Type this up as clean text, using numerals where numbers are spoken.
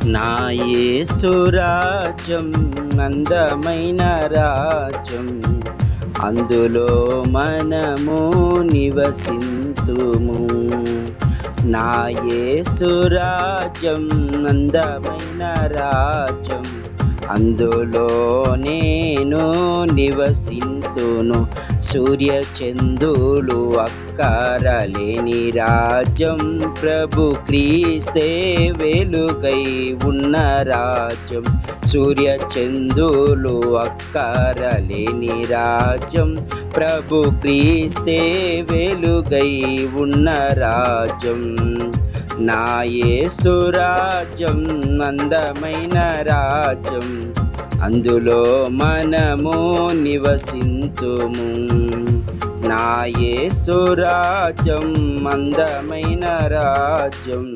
నా యేసు రాజ్యం అందమైన రాజ్యం, అందులో మనము నివసింతుము. నా యేసు రాజ్యం అందమైన రాజ్యం, అందులో నేను నివసింతును. సూర్యచంద్రులు అక్కరలేని రాజ్యం, ప్రభు క్రీస్తే వెలుగై ఉన్న రాజ్యం. సూర్యచంద్రులు అక్కరలేని రాజ్యం, ప్రభు క్రీస్తే వెలుగై ఉన్న రాజ్యం. నా యేసు రాజ్యం అందమైన రాజ్యం, అందులో మనము నివసింతుము. నా యేసు రాజ్యం అందమైన రాజ్యం.